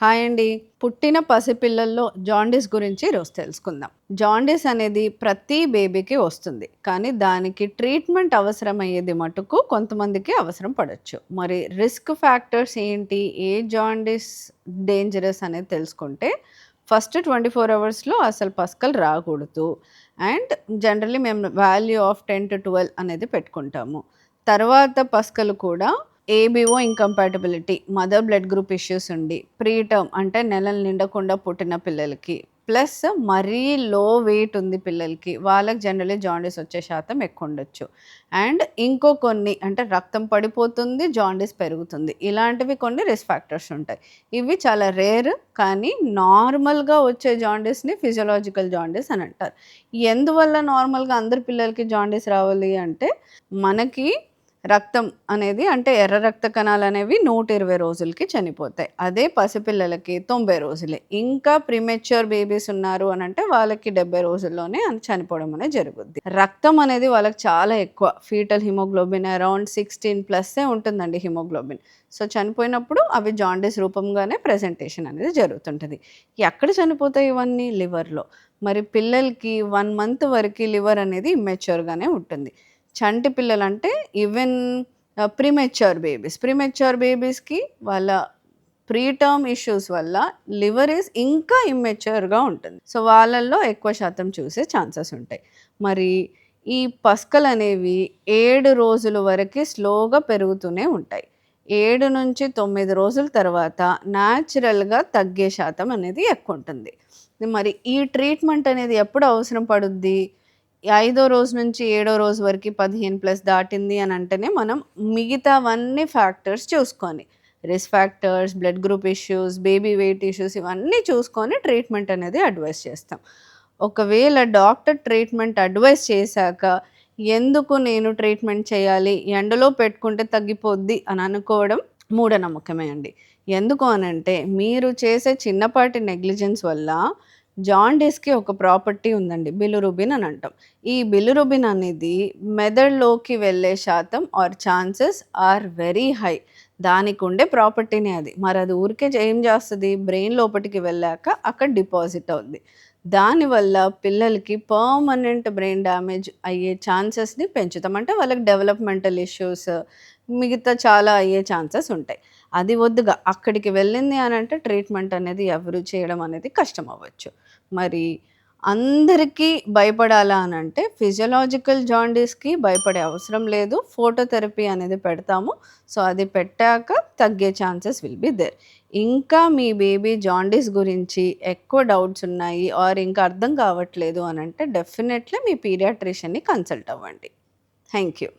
Hi అండి. పుట్టిన పసిపిల్లల్లో jaundice గురించి ఈరోజు తెలుసుకుందాం. జాండీస్ అనేది ప్రతి బేబీకి వస్తుంది. కానీ దానికి ట్రీట్మెంట్ అవసరమయ్యేది మటుకు కొంతమందికి అవసరం పడొచ్చు. మరి రిస్క్ ఫ్యాక్టర్స్ ఏంటి? ఏ జాండీస్ డేంజరస్ అనేది తెలుసుకుంటే ఫస్ట్ 24 అవర్స్‌లో అసలు పసకలు రాకూడదు. అండ్ జనరల్లీ మేము వాల్యూ ఆఫ్ 10-12 అనేది పెట్టుకుంటాము. తర్వాత పసకలు కూడా ABO incompatibility, mother blood group issues ఉండి, ప్రీటర్మ్ అంటే నెలలు నిండకుండా పుట్టిన పిల్లలకి, ప్లస్ మరీ లో వెయిట్ ఉంది పిల్లలకి, వాళ్ళకి జనరల్లీ జాండీస్ వచ్చే శాతం ఎక్కువ ఉండొచ్చు. అండ్ ఇంకో కొన్ని అంటే రక్తం పడిపోతుంది, జాండీస్ పెరుగుతుంది. ఇలాంటివి కొన్ని రిస్క్ ఫ్యాక్టర్స్ ఉంటాయి. ఇవి చాలా రేర్, కానీ నార్మల్‌గా వచ్చే జాండీస్‌ని ఫిజియోలాజికల్ జాండీస్ అని అంటారు. ఎందువల్ల నార్మల్‌గా అందరి పిల్లలకి జాండీస్ రావాలి అంటే, మనకి రక్తం అనేది అంటే ఎర్ర రక్త కణాలనేవి 120 రోజులకి చనిపోతాయి. అదే పసిపిల్లలకి 90 రోజులే. ఇంకా ప్రీమెచ్యూర్ బేబీస్ ఉన్నారు అనంటే వాళ్ళకి 70 రోజుల్లోనే చనిపోవడం అనేది జరుగుద్ది. రక్తం అనేది వాళ్ళకి చాలా ఎక్కువ. ఫీటల్ హిమోగ్లోబిన్ అరౌండ్ 16+ ఉంటుందండి హిమోగ్లోబిన్. సో, చనిపోయినప్పుడు అవి జాండీస్ రూపంగానే ప్రెజెంటేషన్ అనేది జరుగుతుంటది. ఎక్కడ చనిపోతాయి ఇవన్నీ? లివర్‌లో. మరి పిల్లలకి 1 మంత్ వరకి లివర్ అనేది ఇమ్మెచ్యూర్‌గానే ఉంటుంది. చంటి పిల్లలంటే ఈవెన్ ప్రీమెచ్యూర్ బేబీస్‌కి వాళ్ళ ప్రీటర్మ్ ఇష్యూస్ వల్ల లివర్ ఇంకా ఇమ్మెచ్యూర్‌గా ఉంటుంది. సో, వాళ్ళల్లో ఎక్కువ శాతం చూసే ఛాన్సెస్ ఉంటాయి. మరి ఈ పసకలనేవి 7 రోజుల వరకి స్లోగా పెరుగుతూనే ఉంటాయి. 7-9 రోజుల తర్వాత న్యాచురల్‌గా తగ్గే శాతం అనేది ఎక్కువుంటుంది. మరి ఈ ట్రీట్మెంట్ అనేది ఎప్పుడు అవసరం పడుద్ది? ఐదో రోజు నుంచి ఏడో రోజు వరకి 15+ దాటింది అని అంటేనే మనం మిగతావన్నీ ఫ్యాక్టర్స్ చూసుకొని, risk factors, blood group issues, baby wait issues ఇవన్నీ చూసుకొని ట్రీట్మెంట్ అనేది అడ్వైస్ చేస్తాం. ఒకవేళ డాక్టర్ ట్రీట్మెంట్ అడ్వైస్ చేశాక ఎందుకు నేను ట్రీట్మెంట్ చేయాలి, ఎండలో పెట్టుకుంటే తగ్గిపోద్ది అని అనుకోవడం మూఢనమ్మకమే అండి. ఎందుకు అనంటే మీరు చేసే చిన్నపాటి నెగ్లిజెన్స్ వల్ల జాండీస్‌కి ఒక ప్రాపర్టీ ఉందండి. బిలిరుబిన్ అని అంటాం. ఈ బిలిరుబిన్ అనేది మెదడులోకి వెళ్ళే శాతం or chances are very high. దానికుండే ప్రాపర్టీనే అది. మరది ఊరికే ఏం చేస్తది? బ్రెయిన్ లోపటికి వెళ్ళాక అక్కడ డిపాజిట్ అవుద్ది. దానివల్ల పిల్లలకి పర్మనెంట్ బ్రెయిన్ డ్యామేజ్ అయ్యే ఛాన్సెస్‌ని పెంచుతాం. అంటే వాళ్ళకి డెవలప్‌మెంటల్ ఇష్యూస్ మిగతా చాలా అయ్యే ఛాన్సెస్ ఉంటాయి. అది వద్దుగా అక్కడికి వెళ్ళింది అనంటే ట్రీట్మెంట్ అనేది ఎవరు చేయడం అనేది కష్టం అవ్వచ్చు. మరి అందరికీ భయపడాలా అనంటే ఫిజియోలాజికల్ జాండీస్‌కి భయపడే అవసరం లేదు. ఫోటోథెరపీ అనేది పెడతాము. సో, అది పెట్టాక తగ్గే ఛాన్సెస్ విల్ బి దేర్. ఇంకా మీ బేబీ జాండీస్ గురించి ఎక్కువ డౌట్స్ ఉన్నాయి ఆర్ ఇంకా అర్థం కావట్లేదు అనంటే డెఫినెట్‌లీ మీ పీడియాట్రిషియన్‌ని కన్సల్ట్ అవ్వండి. Thank you.